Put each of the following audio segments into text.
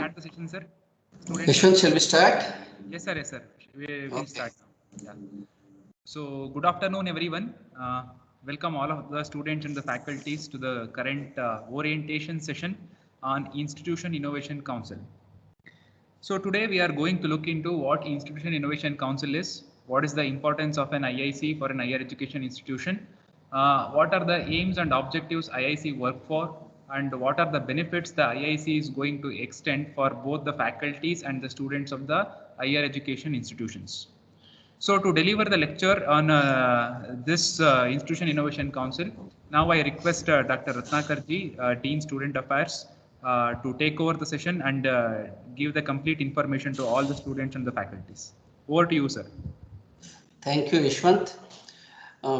start the session, sir? Students. Yashwant, shall we start? Yes, sir. Yes, sir. We'll Okay. start. Yeah. So, good afternoon, everyone. Welcome all of the students and the faculties to the current orientation session on Institution Innovation Council. So today we are going to look into what Institution Innovation Council is, what is the importance of an IIC for an higher education institution, what are the aims and objectives IIC work for, and what are the benefits the IIC is going to extend for both the faculties and the students of the higher education institutions. So to deliver the lecture on this Institution Innovation Council, now I request Dr. Rathnakar G, Dean Student Affairs, to take over the session and give the complete information to all the students and the faculties. Over to you, sir. Thank you, Yashwant.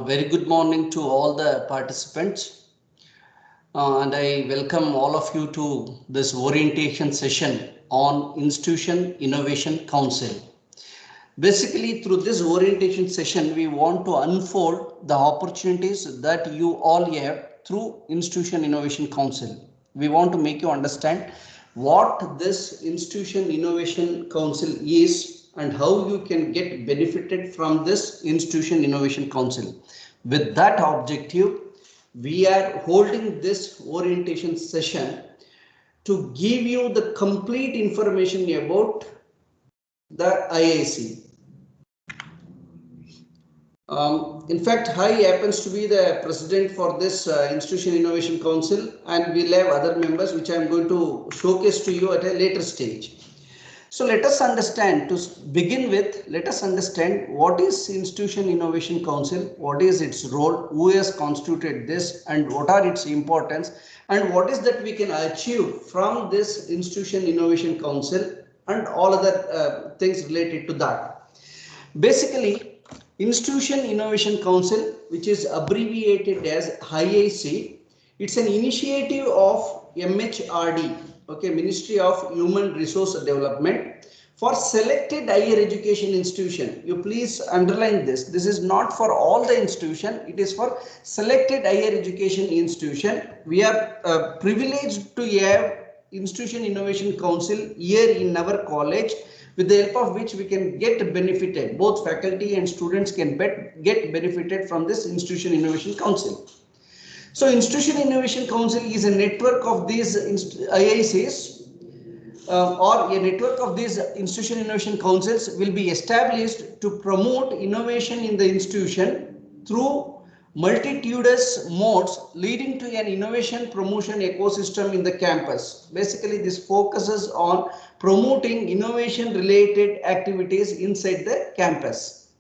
Very good morning to all the participants. And I welcome all of you to this orientation session on Institution Innovation Council. Basically, through this orientation session, we want to unfold the opportunities that you all have through Institution Innovation Council. We want to make you understand what this Institution Innovation Council is and how you can get benefited from this Institution Innovation Council. With that objective, we are holding this orientation session to give you the complete information about the IIC. In fact, I happens to be the president for this Institution Innovation Council, and we'll have other members which I am going to showcase to you at a later stage. So let us understand, to begin with, let us understand what is Institution Innovation Council, what is its role, who has constituted this, and what are its importance, and what is that we can achieve from this Institution Innovation Council, and all other things related to that. Basically, Institution Innovation Council, which is abbreviated as IIC, it's an initiative of MHRD, okay, Ministry of Human Resource Development, for selected higher education institution. You please underline this. This is not for all the institution. It is for selected higher education institution. We are privileged to have Institution Innovation Council here in our college, with the help of which we can get benefited, both faculty and students can get benefited from this Institution Innovation Council. So Institution Innovation Council is a network of these IICs or a network of these Institution Innovation Councils will be established to promote innovation in the institution through multitudinous modes leading to an innovation promotion ecosystem in the campus. Basically, this focuses on promoting innovation related activities inside the campus.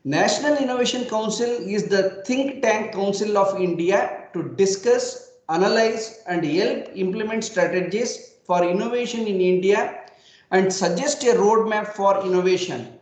National Innovation Council is the think tank council of India to discuss, analyze and help implement strategies for innovation in India and suggest a roadmap for innovation.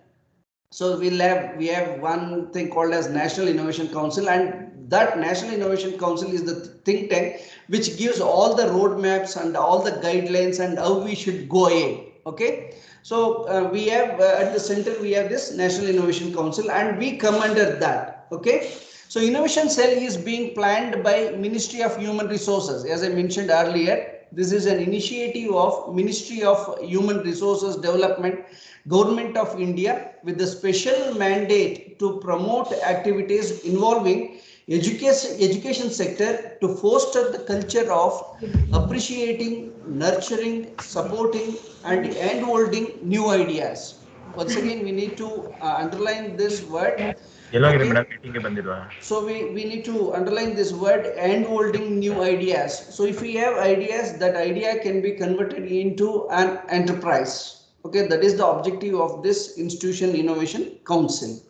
So we have one thing called as National Innovation Council, and that National Innovation Council is the think tank which gives all the roadmaps and all the guidelines and how we should go ahead. Okay, so we have at the center we have this National Innovation Council, and we come under that. Okay, so Innovation Cell is being planned by Ministry of Human Resources. As I mentioned earlier, this is an initiative of Ministry of Human Resources Development, Government of India, with the special mandate to promote activities involving education sector to foster the culture of appreciating, nurturing, supporting and handholding new ideas. Once again, we need to underline this word. Okay. So we need to underline this word, handholding new ideas. So if we have ideas, that idea can be converted into an enterprise. Okay, that is the objective of this Institution Innovation Council.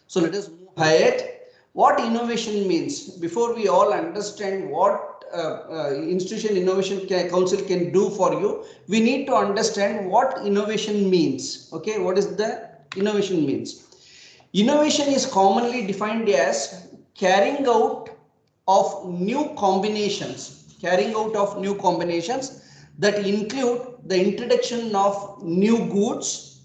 So let us move ahead. What innovation means? Before we all understand what Institution Innovation Council can do for you, we need to understand what innovation means. Okay, what is the innovation means? Innovation is commonly defined as carrying out of new combinations that include the introduction of new goods.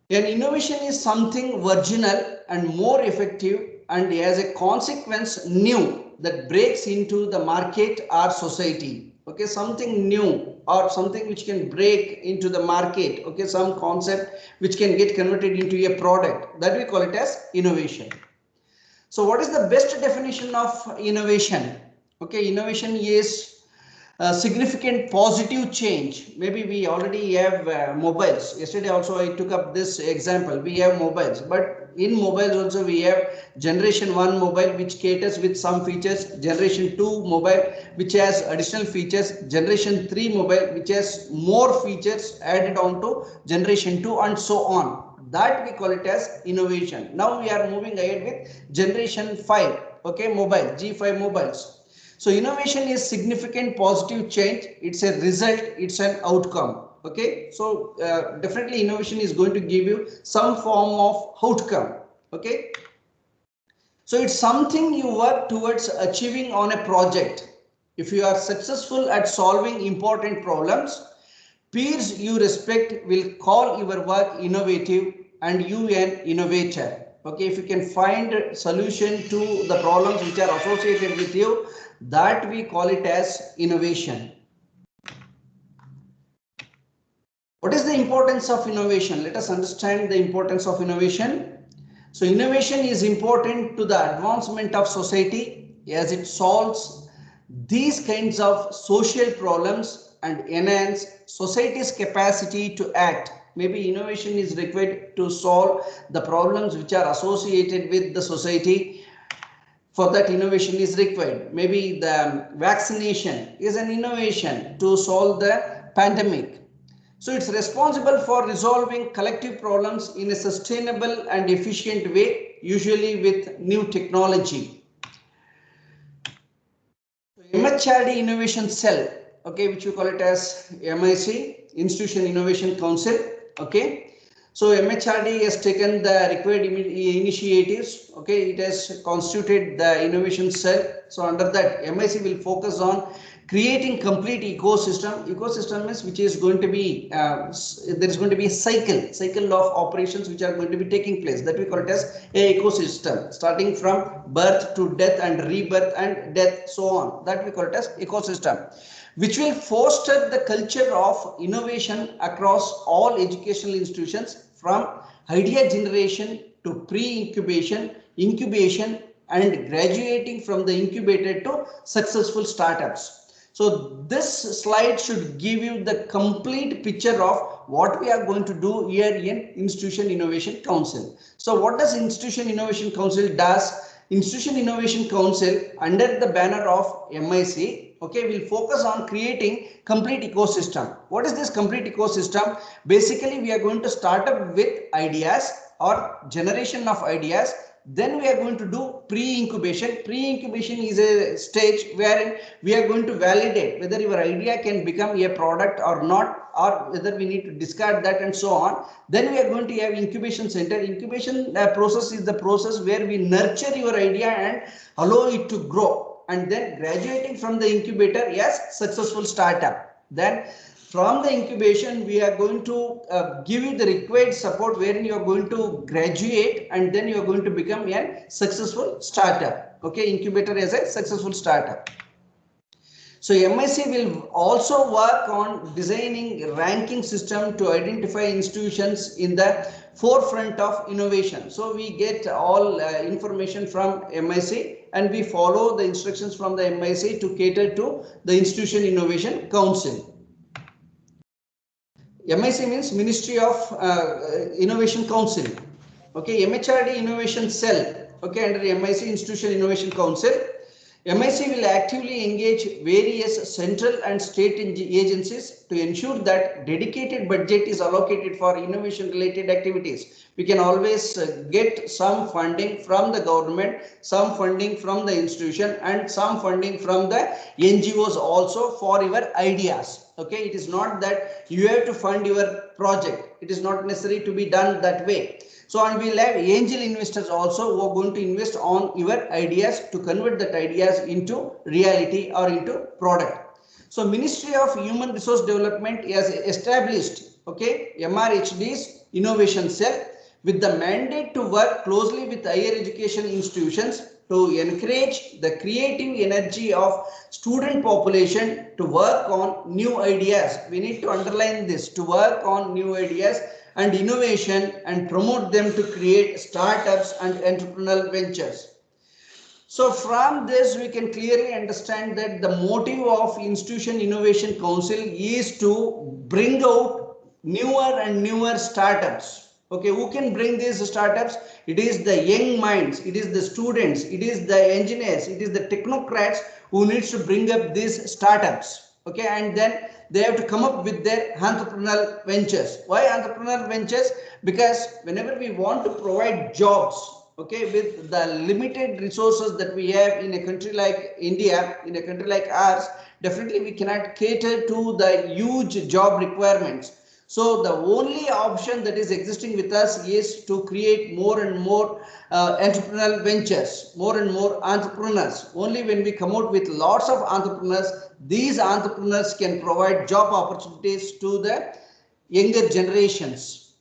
An innovation is something original and more effective, and as a consequence new, that breaks into the market or society. okay, something new or something which can break into the market, okay, some concept which can get converted into a product, that we call it as innovation. So what is the best definition of innovation? Okay, innovation is a significant positive change. Maybe we already have mobiles. Yesterday also I took up this example. We have mobiles, but in mobiles also we have generation 1 mobile which caters with some features, generation 2 mobile which has additional features, generation 3 mobile which has more features added on to generation 2, and so on. That we call it as innovation. Now we are moving ahead with generation 5, okay, mobile, G5 mobiles. So innovation is significant positive change. It's a result, it's an outcome. Okay, so definitely innovation is going to give you some form of outcome. Okay, so it's something you work towards achieving on a project. If you are successful at solving important problems, peers you respect will call your work innovative and you an innovator. Okay, if you can find a solution to the problems which are associated with you, that we call it as innovation. What is the importance of innovation? Let us understand the importance of innovation. So innovation is important to the advancement of society as it solves these kinds of social problems and enhance society's capacity to act. Maybe innovation is required to solve the problems which are associated with the society. For that, innovation is required. Maybe the vaccination is an innovation to solve the pandemic. So it's responsible for resolving collective problems in a sustainable and efficient way, usually with new technology. MHRD Innovation Cell, okay, which we call it as MIC, Institution Innovation Council, okay. So MHRD has taken the required initiatives, okay, it has constituted the innovation cell. So under that, MIC will focus on creating complete ecosystem. Ecosystem is which is going to be, there is going to be a cycle of operations which are going to be taking place, that we call it as a ecosystem, starting from birth to death and rebirth and death, so on. That we call it as ecosystem, which will foster the culture of innovation across all educational institutions, from idea generation to pre-incubation, incubation, and graduating from the incubator to successful startups. So this slide should give you the complete picture of what we are going to do here in Institution Innovation Council. So what does Institution Innovation Council does? Institution Innovation Council, under the banner of MIC, okay, will focus on creating complete ecosystem. What is this complete ecosystem? Basically, we are going to start up with ideas or generation of ideas. Then we are going to do pre-incubation. Pre-incubation is a stage where we are going to validate whether your idea can become a product or not, or whether we need to discard that and so on. Then we are going to have incubation center. Incubation process is the process where we nurture your idea and allow it to grow, and then graduating from the incubator as successful startup. Then from the incubation, we are going to give you the required support wherein you are going to graduate and then you are going to become a successful startup. Okay, incubator as a successful startup. So MIC will also work on designing a ranking system to identify institutions in the forefront of innovation. So we get all information from MIC and we follow the instructions from the MIC to cater to the Institution Innovation Council. MIC means Ministry of Innovation Council. Okay, MHRD Innovation Cell. Okay, under MIC Institution Innovation Council. MIC will actively engage various central and state agencies to ensure that dedicated budget is allocated for innovation related activities. We can always get some funding from the government, some funding from the institution, and some funding from the NGOs also for your ideas. Okay, it is not that you have to fund your project. It is not necessary to be done that way. So, and we will have angel investors also who are going to invest on your ideas to convert that ideas into reality or into product. So, Ministry of Human Resource Development has established, okay, MRHD's Innovation Cell with the mandate to work closely with higher education institutions to encourage the creative energy of student population to work on new ideas. We need to underline this, to work on new ideas and innovation and promote them to create startups and entrepreneurial ventures. So from this we can clearly understand that the motive of Institution Innovation Council is to bring out newer and newer startups. Okay, who can bring these startups? It is the young minds, it is the students, it is the engineers, it is the technocrats who needs to bring up these startups. Okay, and then they have to come up with their entrepreneurial ventures. Why entrepreneurial ventures? Because whenever we want to provide jobs, okay, with the limited resources that we have in a country like India, in a country like ours, definitely we cannot cater to the huge job requirements. So the only option that is existing with us is to create more and more entrepreneurial ventures, more and more entrepreneurs. Only when we come out with lots of entrepreneurs, these entrepreneurs can provide job opportunities to the younger generations.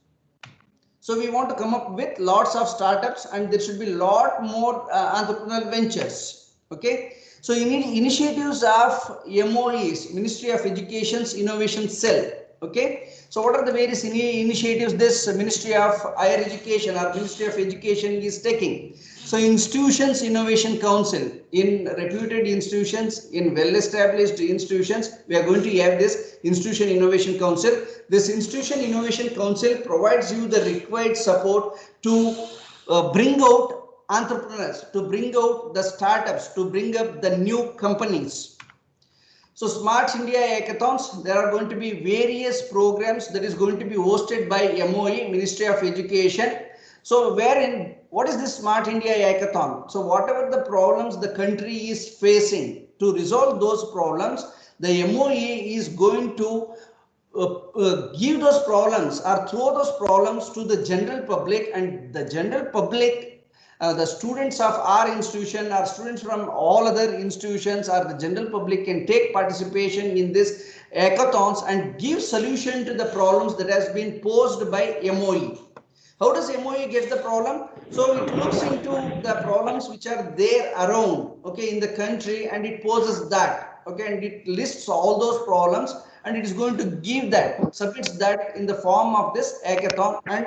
So we want to come up with lots of startups, and there should be a lot more entrepreneurial ventures. Okay. So you need initiatives of MOEs, Ministry of Education's Innovation Cell. Okay. So what are the various initiatives this Ministry of Higher Education or Ministry of Education is taking? So Institutions Innovation Council, in reputed institutions, in well-established institutions, we are going to have this Institution Innovation Council. This Institution Innovation Council provides you the required support to bring out entrepreneurs, to bring out the startups, to bring up the new companies. So Smart India Hackathons, there are going to be various programs that is going to be hosted by MOE, Ministry of Education. So what is this Smart India Hackathon? So whatever the problems the country is facing, to resolve those problems, the MOE is going to give those problems or throw those problems to the general public, and the general public, the students of our institution or students from all other institutions or the general public can take participation in this hackathons and give solution to the problems that has been posed by MOE. How does MOE get the problem? So it looks into the problems which are there around, okay, in the country, and it poses that, okay, and it lists all those problems, and it is going to give that, submits that in the form of this hackathon, and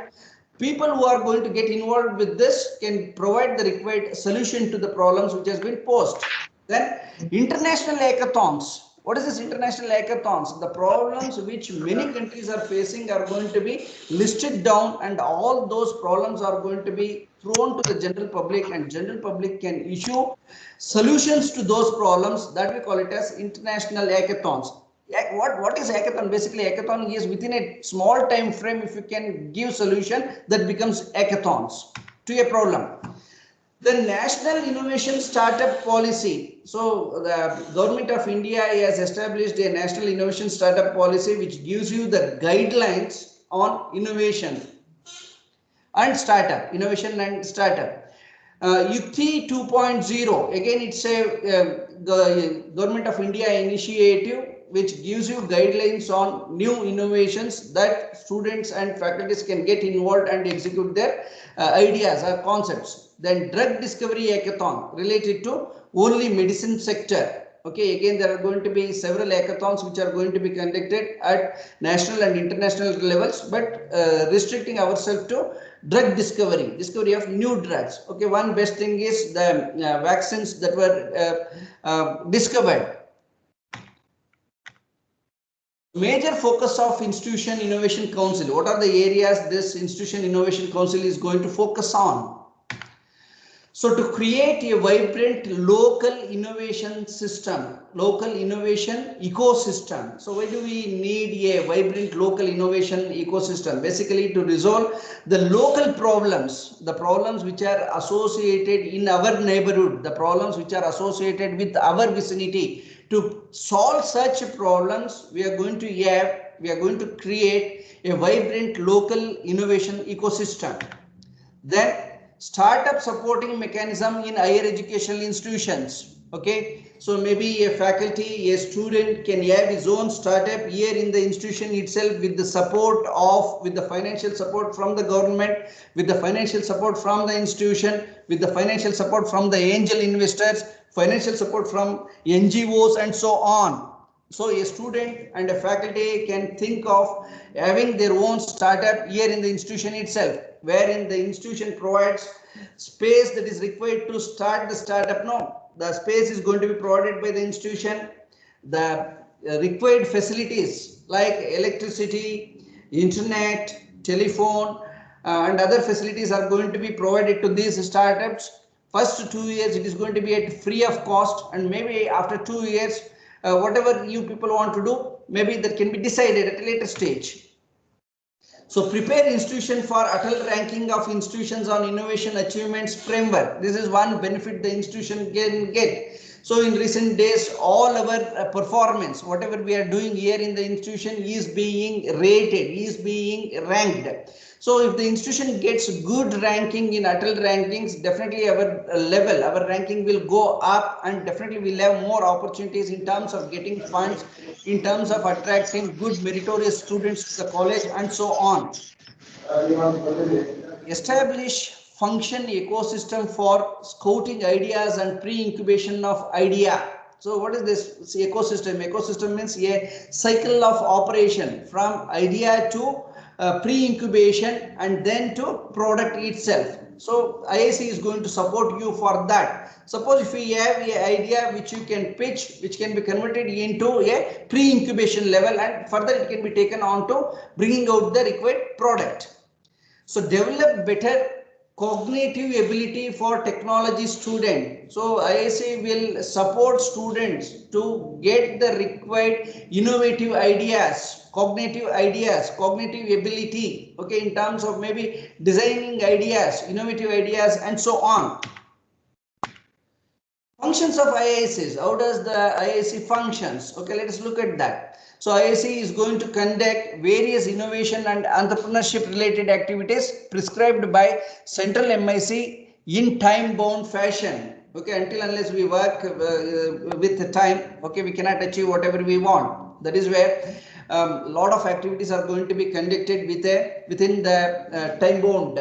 people who are going to get involved with this can provide the required solution to the problems which has been posed. Then international hackathons. What is this international hackathons? The problems which many countries are facing are going to be listed down, and all those problems are going to be thrown to the general public, and general public can issue solutions to those problems. That we call it as international hackathons. What is hackathon? Basically, hackathon is within a small time frame. If you can give solution, that becomes hackathons to a problem. The National Innovation Startup Policy. So the Government of India has established a National Innovation Startup Policy which gives you the guidelines on innovation and startup, innovation and startup. Yukti 2.0, again it's a Government of India initiative which gives you guidelines on new innovations that students and faculties can get involved and execute their ideas or concepts. Then drug discovery hackathon related to only medicine sector. Okay, again there are going to be several hackathons which are going to be conducted at national and international levels, but restricting ourselves to drug discovery of new drugs. Okay, one best thing is the vaccines that were discovered. Major focus of Institution Innovation Council. What are the areas this Institution Innovation Council is going to focus on? So to create a vibrant local innovation system, local innovation ecosystem. So why do we need a vibrant local innovation ecosystem? Basically to resolve the local problems, the problems which are associated in our neighborhood, the problems which are associated with our vicinity. To solve such problems, we are going to create a vibrant local innovation ecosystem. Then startup supporting mechanism in higher educational institutions. Okay, so maybe a faculty, a student can have his own startup here in the institution itself with the support of, with the financial support from the government, with the financial support from the institution, with the financial support from the angel investors, financial support from NGOs and so on. So a student and a faculty can think of having their own startup here in the institution itself, wherein the institution provides space that is required to start the startup. No, the space is going to be provided by the institution. The required facilities like electricity, internet, telephone, and other facilities are going to be provided to these startups. First 2 years it is going to be at free of cost, and maybe after 2 years whatever you people want to do, maybe that can be decided at a later stage. So prepare institution for Atal ranking of institutions on innovation achievements framework. This is one benefit the institution can get. So in recent days, all our performance, whatever we are doing here in the institution is being rated, is being ranked. So if the institution gets good ranking in Atal rankings, definitely our level, our ranking will go up, and definitely we'll have more opportunities in terms of getting funds, in terms of attracting good meritorious students to the college and so on. Establish function ecosystem for scouting ideas and pre-incubation of idea. So what is this ecosystem? Ecosystem means a cycle of operation from idea to pre-incubation and then to product itself. So IIC is going to support you for that. Suppose if you have an idea which you can pitch, which can be converted into a pre-incubation level, and further it can be taken on to bringing out the required product. So develop better cognitive ability for technology student. So IIC will support students to get the required innovative ideas, cognitive ability, okay, in terms of maybe designing ideas, innovative ideas and so on. Functions of IICs. How does the IIC functions? Okay, let us look at that. So IIC is going to conduct various innovation and entrepreneurship related activities prescribed by central MIC in time bound fashion. Okay, until unless we work with the time, okay, we cannot achieve whatever we want. That is where lot of activities are going to be conducted within the time bound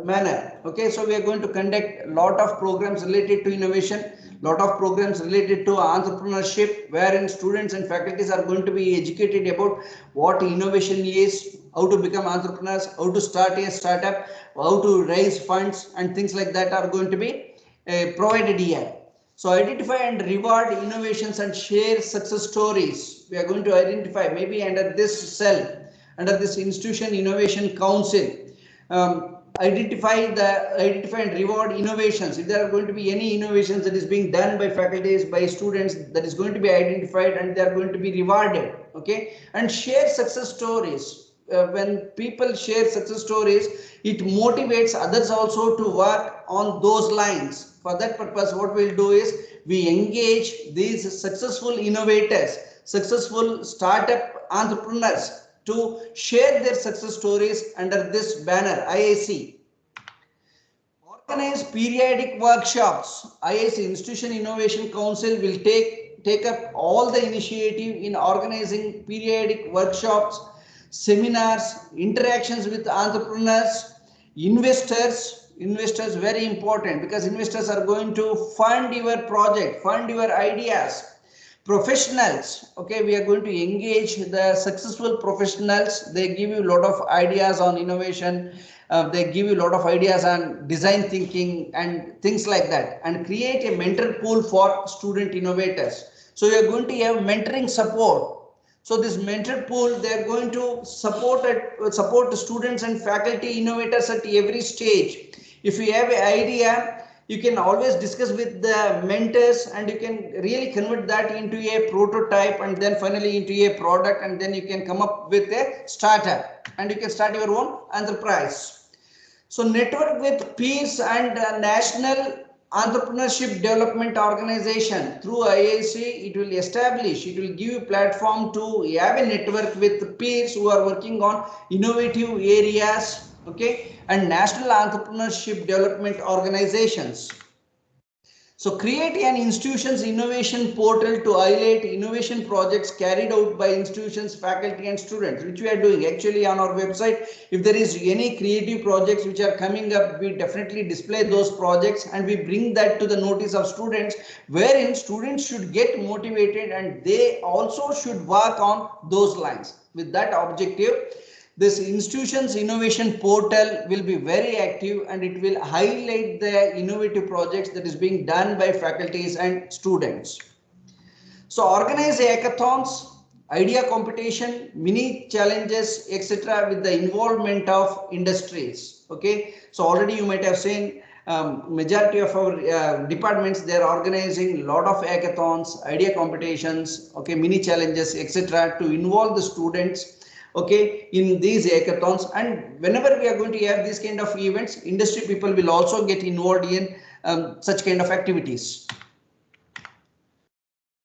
manner. Okay, so we are going to conduct a lot of programs related to innovation, lot of programs related to entrepreneurship, wherein students and faculties are going to be educated about what innovation is, how to become entrepreneurs, how to start a startup, how to raise funds, and things like that are going to be provided here. So identify and reward innovations and share success stories. We are going to identify maybe under this cell, under this institution innovation council, identify and reward innovations. If there are going to be any innovations that is being done by faculties, by students, that is going to be identified and they are going to be rewarded. Okay, and share success stories. When people share success stories, it motivates others also to work on those lines. For that purpose, what we'll do is we engage these successful innovators, successful startup entrepreneurs to share their success stories under this banner IIC. Organize periodic workshops. IIC Institution Innovation Council will take up all the initiative in organizing periodic workshops, seminars, interactions with entrepreneurs, investors. Investors very important, because investors are going to fund your project, fund your ideas. Professionals, okay, we are going to engage the successful professionals. They give you a lot of ideas on innovation, they give you a lot of ideas on design thinking and things like that, and create a mentor pool for student innovators. So you are going to have mentoring support. So this mentor pool, they are going to support the students and faculty innovators at every stage. If you have an idea, you can always discuss with the mentors, and you can really convert that into a prototype and then finally into a product, and then you can come up with a startup and you can start your own enterprise. So network with peers and national entrepreneurship development organization. Through IIC, it will give you platform to have a network with peers who are working on innovative areas, okay, and national entrepreneurship development organizations. So create an institution's innovation portal to highlight innovation projects carried out by institutions, faculty and students, which we are doing actually on our website. If there is any creative projects which are coming up, we definitely display those projects and we bring that to the notice of students, wherein students should get motivated and they also should work on those lines. With that objective, this institution's innovation portal will be very active and it will highlight the innovative projects that is being done by faculties and students. So organize hackathons, idea competition, mini challenges, etc. with the involvement of industries. Okay, so already you might have seen majority of our departments, they are organizing a lot of hackathons, idea competitions, okay, mini challenges, etc. to involve the students, okay, in these hackathons. And whenever we are going to have these kind of events, industry people will also get involved in such kind of activities.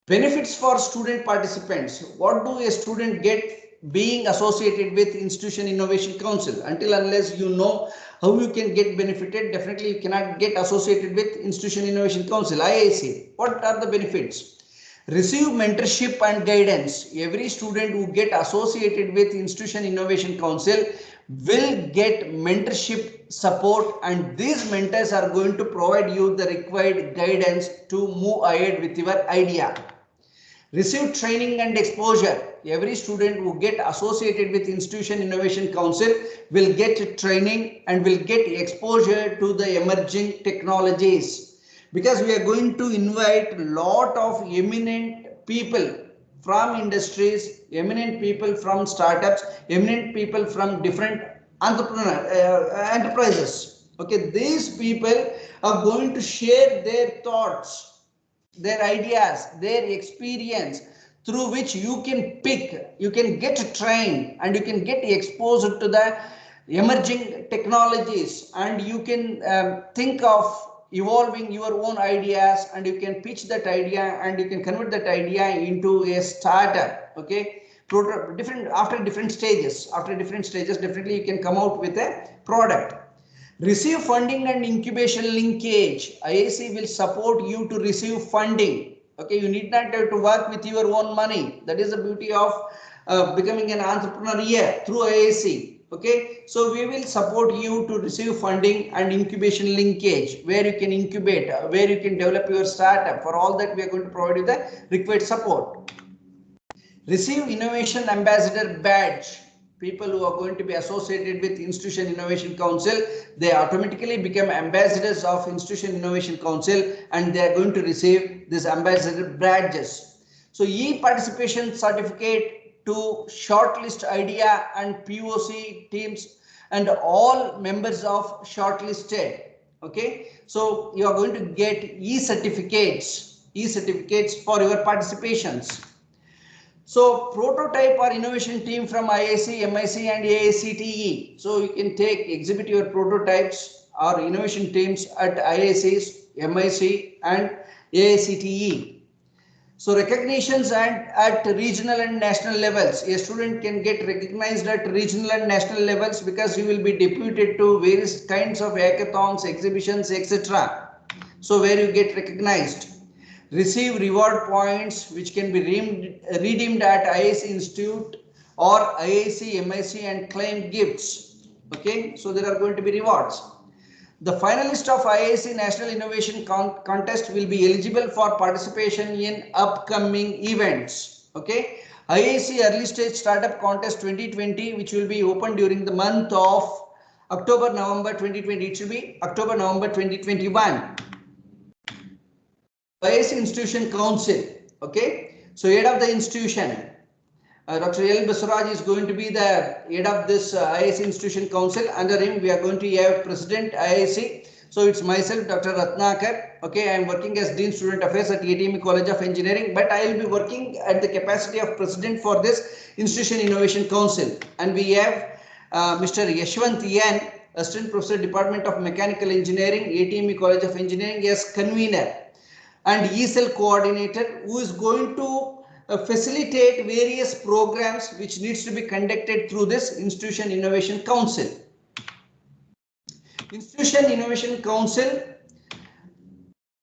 Benefits for student participants. What do a student get being associated with Institution Innovation Council? Until unless you know how you can get benefited, definitely you cannot get associated with Institution Innovation Council, IIC. What are the benefits? Receive mentorship and guidance. Every student who get associated with Institution Innovation Council will get mentorship support, and these mentors are going to provide you the required guidance to move ahead with your idea. Receive training and exposure. Every student who get associated with Institution Innovation Council will get training and will get exposure to the emerging technologies, because we are going to invite a lot of eminent people from industries, eminent people from startups, eminent people from different enterprises. Okay, these people are going to share their thoughts, their ideas, their experience, through which you can pick, you can get trained and you can get exposed to the emerging technologies, and you can think of evolving your own ideas, and you can pitch that idea and you can convert that idea into a startup. Okay, after different stages, definitely you can come out with a product. Receive funding and incubation linkage. IIC will support you to receive funding. Okay, you need not have to work with your own money. That is the beauty of becoming an entrepreneur here through IIC. Okay, so we will support you to receive funding and incubation linkage, where you can incubate, where you can develop your startup. For all that, we are going to provide you the required support. Receive innovation ambassador badge. People who are going to be associated with Institution Innovation Council, they automatically become ambassadors of Institution Innovation Council, and they are going to receive this ambassador badges. So e-participation certificate to shortlist idea and POC teams and all members of shortlisted. Okay, so you are going to get e-certificates for your participations. So prototype or innovation team from IIC, MIC and AICTE. So you can exhibit your prototypes or innovation teams at IICs, MIC and AICTE. So recognitions at regional and national levels. A student can get recognized at regional and national levels because you will be deputed to various kinds of hackathons, exhibitions, etc. So where you get recognized. Receive reward points which can be redeemed at IIC Institute or IIC, MIC and claim gifts. Okay, so there are going to be rewards. The finalist of IIC National Innovation Contest will be eligible for participation in upcoming events. Okay, IIC Early Stage Startup Contest 2020, which will be open during the month of October-November 2020. It should be October-November 2021. IIC Institution Council. Okay, so head of the institution, Dr. L. Basraj is going to be the head of this IIC Institution Council. Under him, we are going to have President IIC. So it's myself, Dr. Rathnakar. Okay, I am working as Dean Student Affairs at ATME College of Engineering, but I will be working at the capacity of President for this Institution Innovation Council. And we have Mr. Yashwant Yan, Assistant Professor, Department of Mechanical Engineering, ATME College of Engineering, as convener, and ESL coordinator, who is going to facilitate various programs which needs to be conducted through this Institution Innovation Council. Institution Innovation Council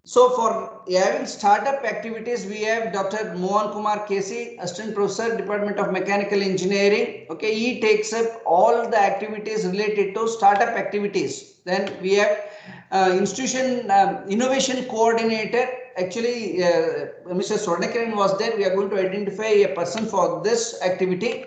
So for having startup activities, we have Dr. Mohan Kumar Kesi, Assistant Professor, Department of Mechanical Engineering. Okay, he takes up all the activities related to startup activities. Then we have Institution Innovation Coordinator. Actually, Mr. Swarnakaran was there. We are going to identify a person for this activity.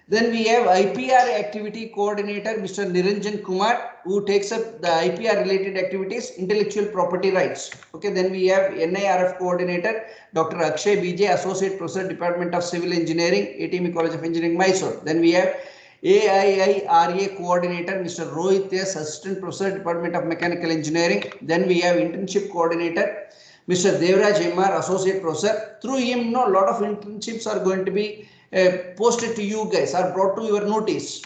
Then we have IPR activity coordinator, Mr. Niranjan Kumar, who takes up the IPR related activities, intellectual property rights. Okay, then we have NIRF coordinator, Dr. Akshay BJ, Associate Professor, Department of Civil Engineering, ATME College of Engineering, Mysuru. Then we have AIIRA coordinator, Mr. Rohit S, Assistant Professor, Department of Mechanical Engineering. Then we have internship coordinator, Mr. Devraj MR, Associate Professor. Through him, a lot of internships are going to be posted to you guys, are brought to your notice.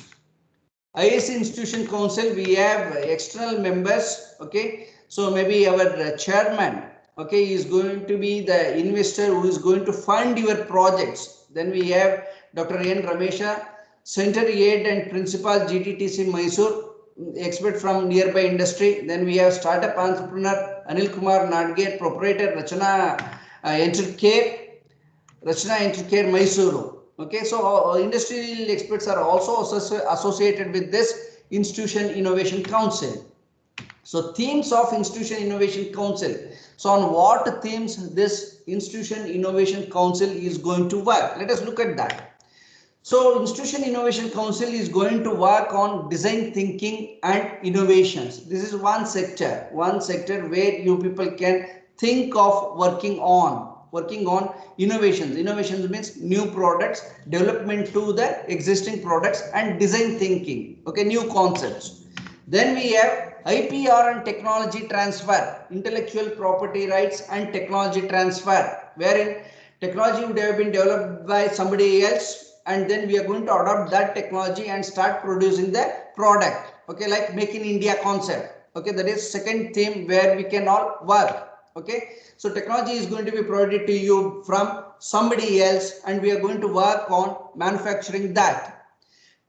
IIC Institution Council, we have external members. Okay, so maybe our chairman, okay, is going to be the investor who is going to fund your projects. Then we have Dr. N. Ramesha, Center Head and Principal, GTTC Mysuru, expert from nearby industry. Then we have startup entrepreneur Anil Kumar Nadgate, proprietor Rachana Entercare, Mysuru. Okay, so industrial experts are also associated with this Institution Innovation Council. So themes of Institution Innovation Council. So on what themes this Institution Innovation Council is going to work? Let us look at that. So Institution Innovation Council is going to work on design thinking and innovations. This is one sector where you people can think of working on innovations. Innovations means new products, development to the existing products, and design thinking. Okay, new concepts. Then we have IPR and technology transfer, intellectual property rights and technology transfer, wherein technology would have been developed by somebody else, and then we are going to adopt that technology and start producing the product. Okay, like Make in India concept. Okay, that is second theme where we can all work. Okay, so technology is going to be provided to you from somebody else, and we are going to work on manufacturing that.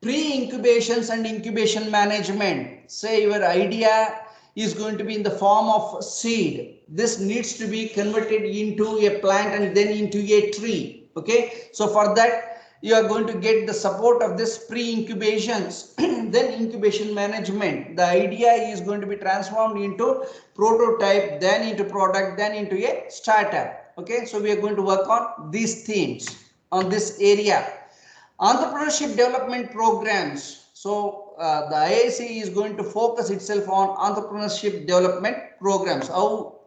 Pre-incubations and incubation management. Say your idea is going to be in the form of seed. This needs to be converted into a plant and then into a tree. Okay, so for that you are going to get the support of this pre-incubations. Then incubation management. The idea is going to be transformed into prototype, then into product, then into a startup. Okay, so we are going to work on these themes on this area. Entrepreneurship development programs. So the IIC is going to focus itself on entrepreneurship development programs. How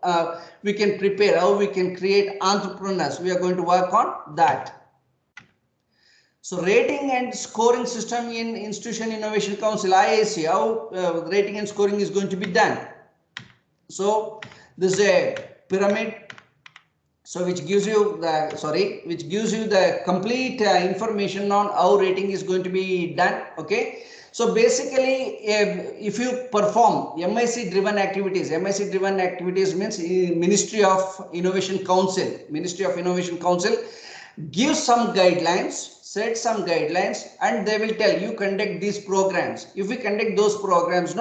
we can prepare, how we can create entrepreneurs. We are going to work on that. So rating and scoring system in Institution Innovation Council, IIC, how rating and scoring is going to be done. So this is a pyramid. So which gives you the complete information on how rating is going to be done. Okay. So basically, if you perform MIC driven activities means Ministry of Innovation Council. Ministry of Innovation Council gives some guidelines, set some guidelines, and they will tell you conduct these programs. If we conduct those programs,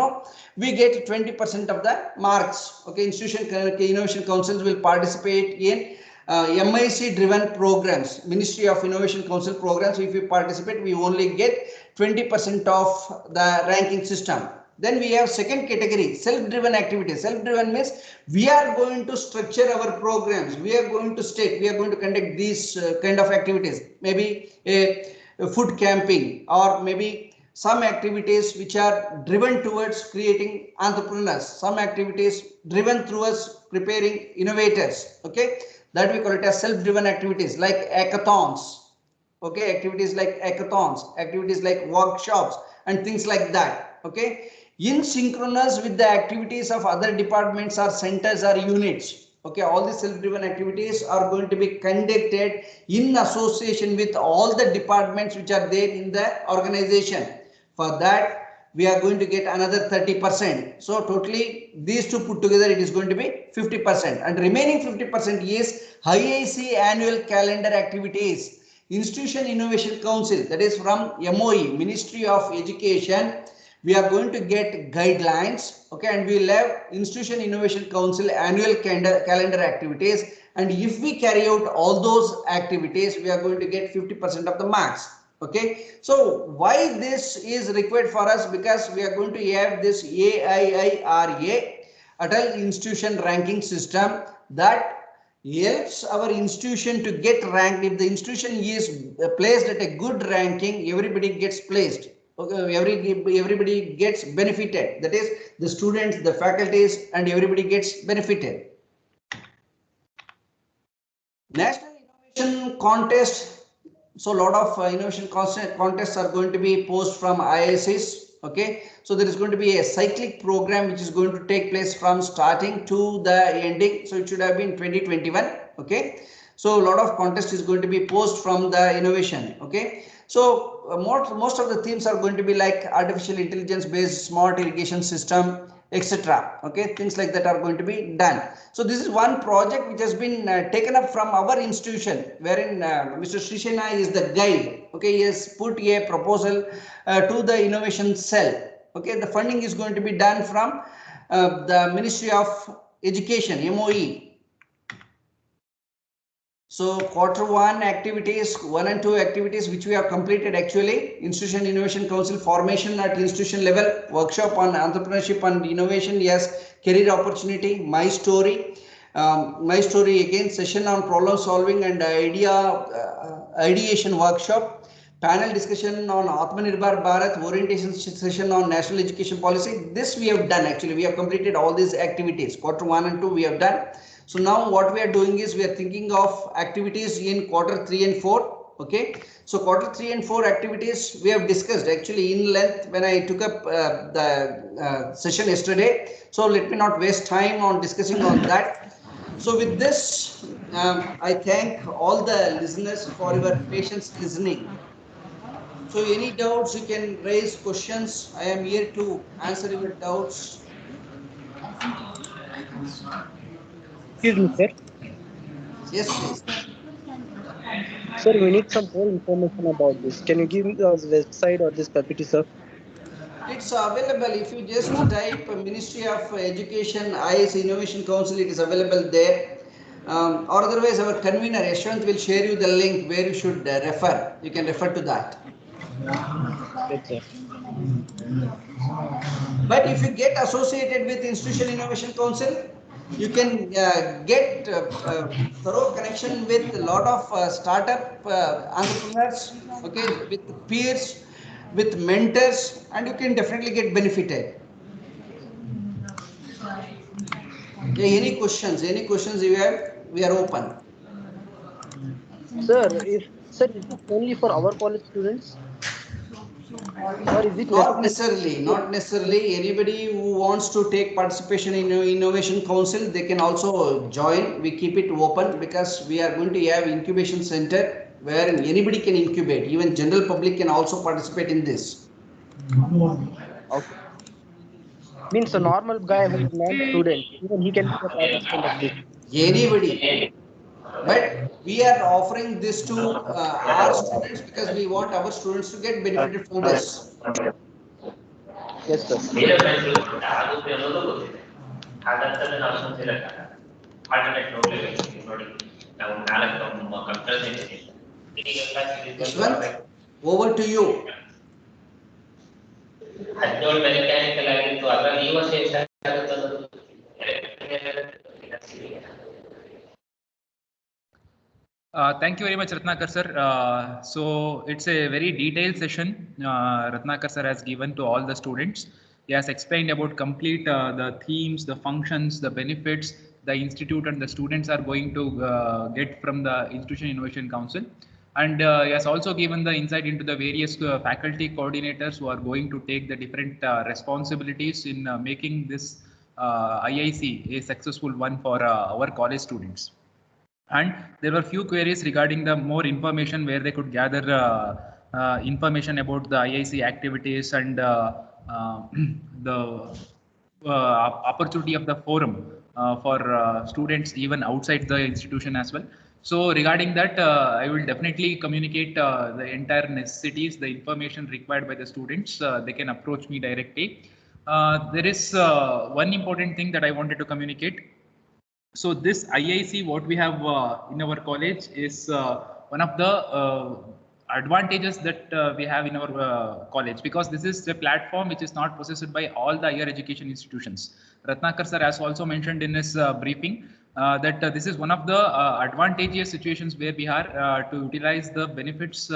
we get 20% of the marks. Okay, Institution Innovation Councils will participate in MIC driven programs, Ministry of Innovation Council programs. If we participate, we only get 20% of the ranking system. Then we have second category, self-driven activities. Self-driven means we are going to structure our programs. We are going to conduct these kind of activities. Maybe a food camping, or maybe some activities which are driven towards creating entrepreneurs. Some activities driven towards preparing innovators. Okay, that we call it as self-driven activities, like hackathons. Okay, activities like hackathons, activities like workshops and things like that. Okay, in synchronous with the activities of other departments or centers or units. Okay, all these self-driven activities are going to be conducted in association with all the departments which are there in the organization. For that, we are going to get another 30%. So totally these two put together, it is going to be 50%, and remaining 50% is IIC annual calendar activities. Institution Innovation Council, that is from MOE, Ministry of Education, we are going to get guidelines, okay, and we will have Institution Innovation Council annual calendar activities, and if we carry out all those activities, we are going to get 50% of the marks. Okay, so why this is required for us? Because we are going to have this AIIRA, Adult Institution Ranking System, that helps our institution to get ranked. If the institution is placed at a good ranking, everybody gets placed. Okay, everybody gets benefited. That is, the students, the faculties, and everybody gets benefited. National Innovation Contest. So a lot of innovation contests are going to be posed from IICs. Okay, so there is going to be a cyclic program which is going to take place from starting to the ending. So it should have been 2021. Okay, so a lot of contest is going to be posed from the innovation. Okay, so most of the themes are going to be like artificial intelligence based smart irrigation system, etc. Okay, things like that are going to be done. So this is one project which has been taken up from our institution, wherein Mr. Srishena is the guide. Okay, he has put a proposal to the innovation cell. Okay, the funding is going to be done from the Ministry of Education, MOE. So Q1 activities, 1 and 2 activities which we have completed actually: Institution Innovation Council formation at institution level, workshop on entrepreneurship and innovation, yes, career opportunity, my story again, session on problem solving and ideation workshop, panel discussion on Atmanirbhar Bharat, orientation session on national education policy. This we have done actually. We have completed all these activities. Q1 and 2 we have done. So now what we are doing is we are thinking of activities in Q3 and 4. Okay, so Q3 and 4 activities we have discussed actually in length when I took up the session yesterday. So let me not waste time on discussing on that. So with this, I thank all the listeners for your patience listening. So any doubts, you can raise questions. I am here to answer your doubts. Excuse me, sir. Yes, please. Sir, we need some more information about this. Can you give me the website or this PPT, sir? It's available. If you just type Ministry of Education IIC Innovation Council, it is available there. Or otherwise, our convener Yashwant will share you the link where you should refer. You can refer to that. Yes, sir. But if you get associated with Institution Innovation Council, you can get thorough connection with a lot of startup entrepreneurs, okay, with peers, with mentors, and you can definitely get benefited. Yeah, any questions you have, we are open. Sir, is it only for our college students, or is it Not necessary? necessarily, not necessarily. Anybody who wants to take participation in Innovation Council, they can also join. We keep it open because we are going to have incubation center where anybody can incubate. Even general public can also participate in this. Okay. Means a normal guy who is non-student, even he can be a participant of this. Anybody. But we are offering this to our students because we want our students to get benefited from this. Yes, sir. Ishwan, over to you. Thank you very much, Rathnakar sir. So it's a very detailed session Rathnakar sir has given to all the students. He has explained about complete the themes, the functions, the benefits the institute and the students are going to get from the Institution Innovation Council. And he has also given the insight into the various faculty coordinators who are going to take the different responsibilities in making this IIC a successful one for our college students. And there were few queries regarding the more information where they could gather information about the IIC activities and the opportunity of the forum for students even outside the institution as well. So regarding that, I will definitely communicate the entire necessities, the information required by the students. They can approach me directly. There is one important thing that I wanted to communicate. So this IIC, what we have in our college is one of the advantages that we have in our college, because this is a platform which is not possessed by all the higher education institutions. Rathnakar sir has also mentioned in his briefing that this is one of the advantageous situations where we are to utilize the benefits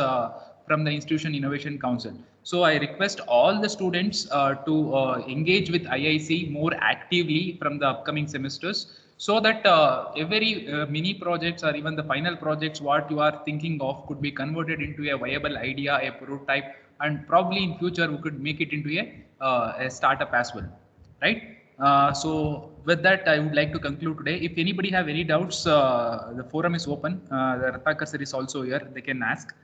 from the Institution Innovation Council. So I request all the students to engage with IIC more actively from the upcoming semesters, so that every mini projects or even the final projects what you are thinking of could be converted into a viable idea, a prototype, and probably in future we could make it into a startup as well, right? So with that, I would like to conclude today. If anybody have any doubts, the forum is open. The Rathnakar sir is also here, they can ask.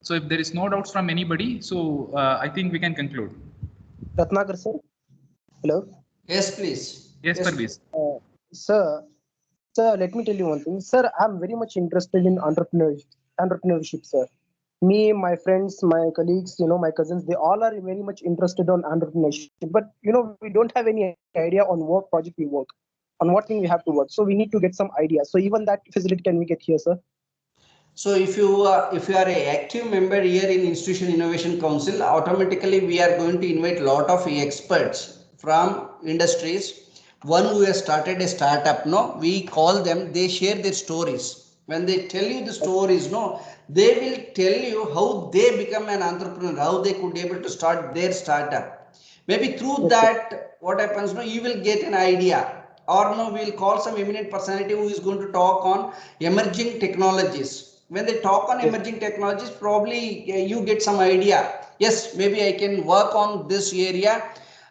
So if there is no doubts from anybody, so I think we can conclude. Rathnakar sir, hello. Yes, please. Yes, Parveez. Sir, let me tell you one thing. Sir, I'm very much interested in entrepreneurship, sir. Me, my friends, my colleagues, my cousins, they all are very much interested on entrepreneurship. But, we don't have any idea on what project we work, on what thing we have to work. So we need to get some idea. So even that facility can we get here, sir? So if you are a active member here in Institution Innovation Council, automatically we are going to invite a lot of experts from industries. One who has started a startup, we call them, they share their stories. When they tell you the stories, they will tell you how they become an entrepreneur, how they could able to start their startup. Maybe through that, what happens, you will get an idea, or we'll call some eminent personality who is going to talk on emerging technologies. When they talk on emerging technologies, probably you get some idea. Yes, maybe I can work on this area.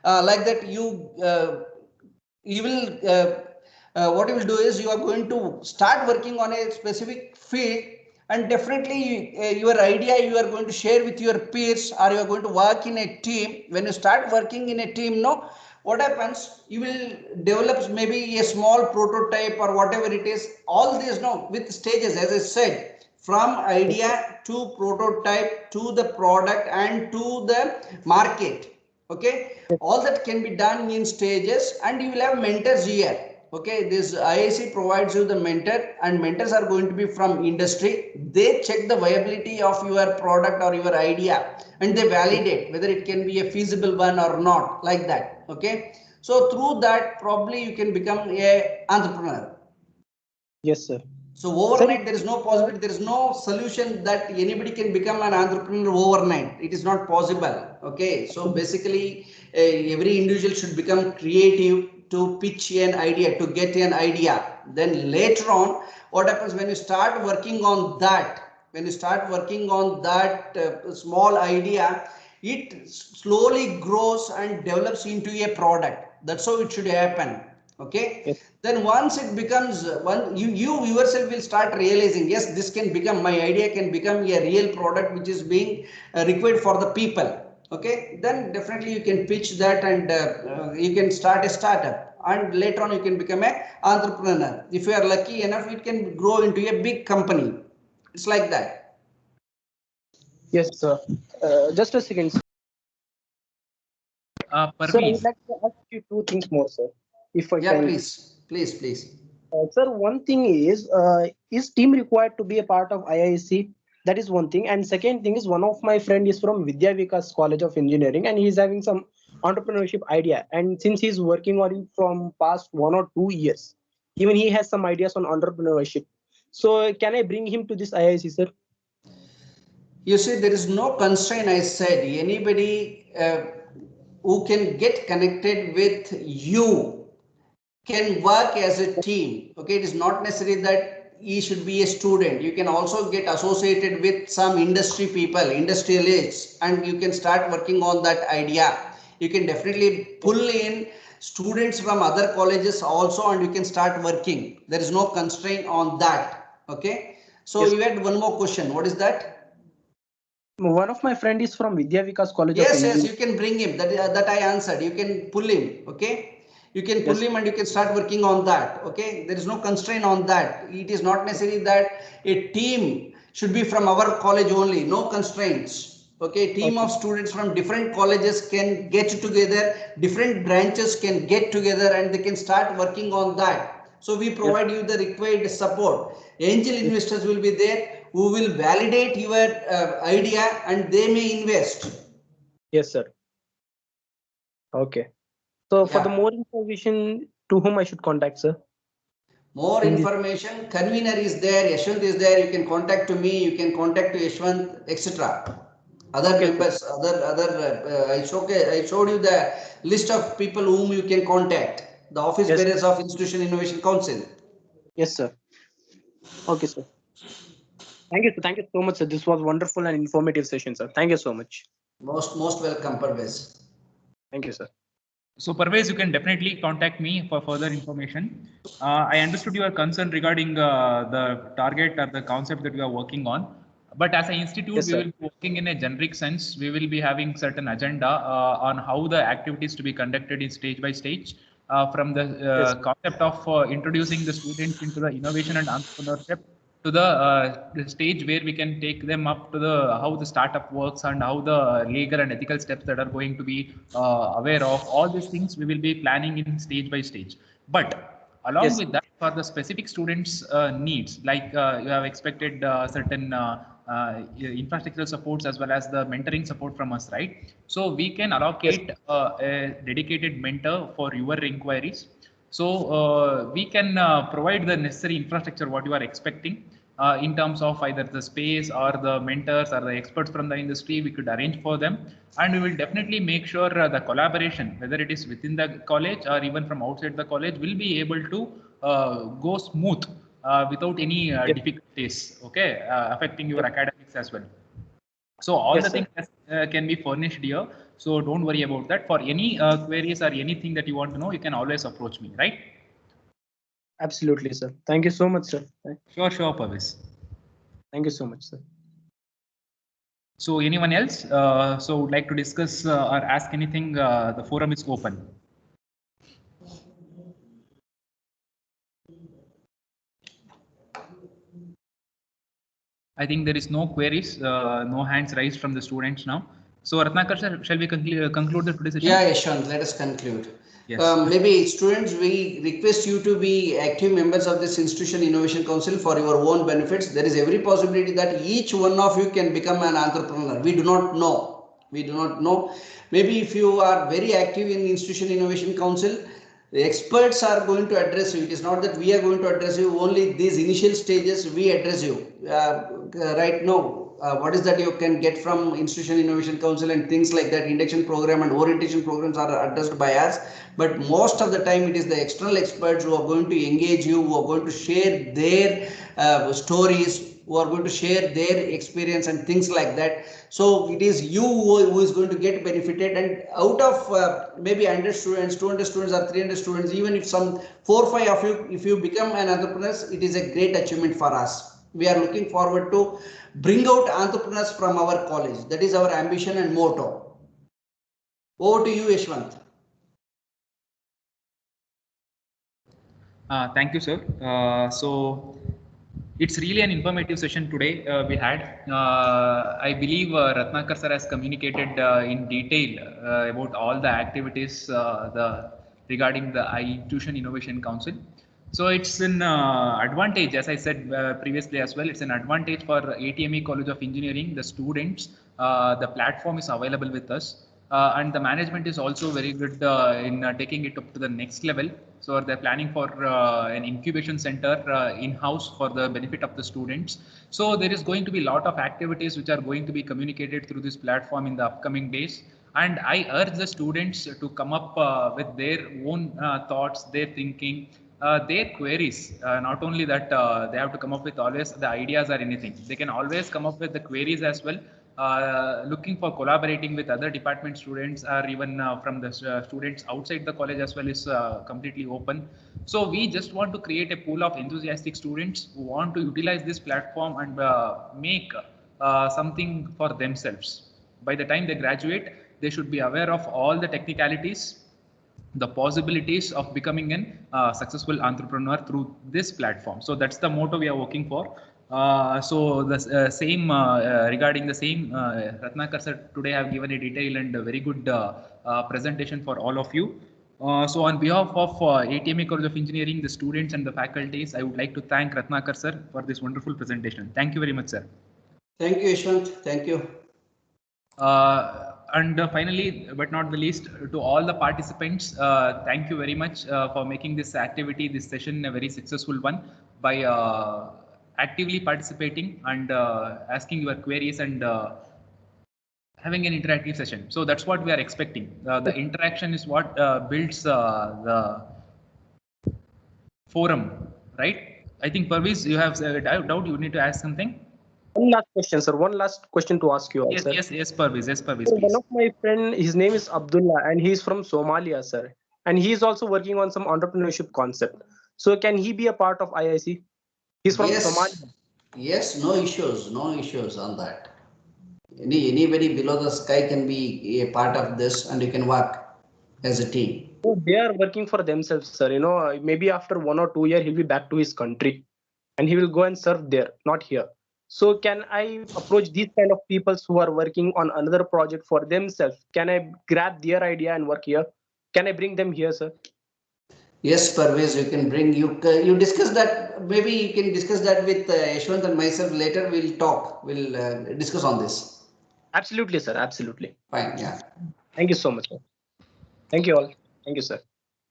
Like that, you will what you will do is you are going to start working on a specific field, and definitely your idea you are going to share with your peers, or you are going to work in a team. When you start working in a team, what happens, you will develop maybe a small prototype or whatever it is. All these with stages, as I said, from idea to prototype to the product and to the market. Okay, all that can be done in stages, and you will have mentors here. Okay, this IIC provides you the mentor, and mentors are going to be from industry. They check the viability of your product or your idea, and they validate whether it can be a feasible one or not, like that. Okay, so through that, probably you can become a entrepreneur. Yes, sir. So overnight, there is no possibility, there is no solution that anybody can become an entrepreneur overnight. It is not possible. Okay, so basically every individual should become creative to pitch an idea, to get an idea. Then later on, what happens when you start working on that, small idea, it slowly grows and develops into a product. That's how it should happen. Okay. Yes. Then once it becomes you yourself will start realizing, yes, this can become, my idea can become a real product which is being required for the people. Okay, then definitely you can pitch that, and you can start a startup, and later on you can become a entrepreneur. If you are lucky enough, it can grow into a big company. It's like that. Yes, sir. Just a second. Sir, I Parveez. would like to ask you two things more, sir. If I can. Please. Sir, one thing is team required to be a part of IIC? That is one thing. And second thing is, one of my friend is from Vidya Vikas College of Engineering, and he's having some entrepreneurship idea. And since he's working on it from past 1 or 2 years, even he has some ideas on entrepreneurship. So can I bring him to this IIC, sir? You see, there is no constraint. I said anybody who can get connected with you can work as a team. Okay, it is not necessary that he should be a student. You can also get associated with some industry people, industrialists, and you can start working on that idea. You can definitely pull in students from other colleges also, and you can start working. There is no constraint on that. Okay, so Yes. you had one more question. What is that? One of my friend is from Vidya Vikas College of Engineering. Yes, you can bring him. That I answered. You can pull him. Okay. you can pull him and you can start working on that. Okay, there is no constraint on that. It is not necessary that a team should be from our college only. No constraints. Okay, team of students from different colleges can get together, different branches can get together, and they can start working on that. So we provide you the required support. Angel investors will be there who will validate your idea and they may invest. Yes, sir. Okay. So for the more information, to whom I should contact, sir? More information, convener is there, Yashwant is there, you can contact to me, you can contact to Yashwant, etc. Other members, I showed you the list of people whom you can contact, the office bearers of Institution Innovation Council. Yes, sir. Okay, sir. Thank you. Thank you so much, sir. This was wonderful and informative session, sir. Thank you so much. Most welcome, Parvez. Thank you, sir. So Parvez, you can definitely contact me for further information. I understood your concern regarding the target or the concept that we are working on. But as an institute, we will be working in a generic sense. We will be having certain agenda on how the activities to be conducted in stage by stage. From the concept of introducing the students into the innovation and entrepreneurship to the stage where we can take them up to the how the startup works and how the legal and ethical steps that are going to be aware of. All these things we will be planning in stage by stage. But along with that, for the specific students' needs, like you have expected certain infrastructural supports as well as the mentoring support from us, right? So we can allocate a dedicated mentor for your inquiries. So we can provide the necessary infrastructure what you are expecting in terms of either the space or the mentors or the experts from the industry. We could arrange for them, and we will definitely make sure the collaboration, whether it is within the college or even from outside the college, will be able to go smooth without any difficulties, okay, affecting your academics as well. So all the things can be furnished here. So don't worry about that. For any queries or anything that you want to know, you can always approach me, right? Absolutely, sir. Thank you so much, sir. Sure, Parvez. Thank you so much, sir. So anyone else so would like to discuss or ask anything? The forum is open. I think there is no queries, no hands raised from the students now. So Rathnakar sir, shall we conclude the today's session? Yeah, Yashwant, let us conclude. Yes. Maybe students, we request you to be active members of this Institution Innovation Council for your own benefits. There is every possibility that each one of you can become an entrepreneur. We do not know. We do not know. Maybe if you are very active in the Institution Innovation Council, the experts are going to address you. It is not that we are going to address you. Only these initial stages we address you. Right now, what is that you can get from Institution Innovation Council and things like that. Induction program and orientation programs are addressed by us, but most of the time it is the external experts who are going to engage you, who are going to share their stories, who are going to share their experience and things like that. So it is you who is going to get benefited, and out of maybe 100 students, 200 students or 300 students, even if some 4 or 5 of you, if you become an entrepreneur, it is a great achievement for us. We are looking forward to bring out entrepreneurs from our college. That is our ambition and motto. Over to you, Yashwant. Thank you, sir. So it's really an informative session today we had. I believe Rathnakar sir has communicated in detail about all the activities regarding the Institution Innovation Council. So it's an advantage, as I said previously as well, it's an advantage for ATME College of Engineering, the students. The platform is available with us. And the management is also very good in taking it up to the next level. So they're planning for an incubation center in-house for the benefit of the students. So there is going to be a lot of activities which are going to be communicated through this platform in the upcoming days. And I urge the students to come up with their own thoughts, their thinking, their queries. Not only that they have to come up with always the ideas or anything. They can always come up with the queries as well. Looking for collaborating with other department students or even from the students outside the college as well is completely open. So we just want to create a pool of enthusiastic students who want to utilize this platform and make something for themselves. By the time they graduate, they should be aware of all the technicalities the possibilities of becoming an successful entrepreneur through this platform. So that's the motto we are working for. So the same regarding the same, Rathnakar sir today have given a detailed and a very good presentation for all of you. So on behalf of ATME College of Engineering, the students and the faculties, I would like to thank Rathnakar sir for this wonderful presentation. Thank you very much, sir. Thank you, Yashwant. Thank you. And finally, but not the least, to all the participants, thank you very much for making this activity, this session a very successful one by actively participating and asking your queries and having an interactive session. So that's what we are expecting. The interaction is what builds the forum, right? I think Parviz, you have doubt. You need to ask something. One last question, sir. One last question to ask you all, Yes, sir. yes, Parviz. Yes, Parviz, So please. one of my friend, his name is Abdullah, and he's from Somalia, sir. And he's also working on some entrepreneurship concept. So can he be a part of IIC? He's from Somalia. Yes, no issues on that. Anybody below the sky can be a part of this, and you can work as a team. So they are working for themselves, sir. You know, maybe after 1 or 2 years, he'll be back to his country, and he will go and serve there, not here. So can I approach these kind of people who are working on another project for themselves? Can I grab their idea and work here? Can I bring them here, sir? Yes, Parvez, you can bring, you discuss that, maybe you can discuss that with Yashwant and myself later. We'll talk, we'll discuss on this. Absolutely, sir. Absolutely. Fine, yeah. Thank you so much, sir. Thank you all. Thank you, sir.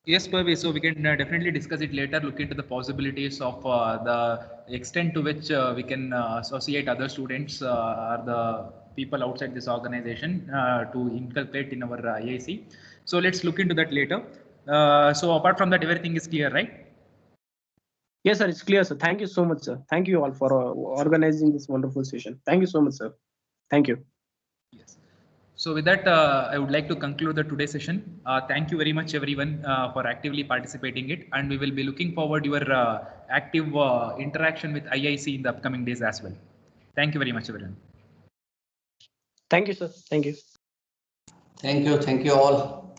Yes, Parvez. So we can definitely discuss it later, look into the possibilities of the extent to which we can associate other students or the people outside this organization to inculcate in our IIC. So let's look into that later. So apart from that, everything is clear, right? Yes, sir. It's clear, sir. Thank you so much, sir. Thank you all for organizing this wonderful session. Thank you so much, sir. Thank you. Yes. So with that, I would like to conclude the today's session. Thank you very much, everyone, for actively participating it, and we will be looking forward your active interaction with IIC in the upcoming days as well. Thank you very much, everyone. Thank you, sir. Thank you. Thank you all.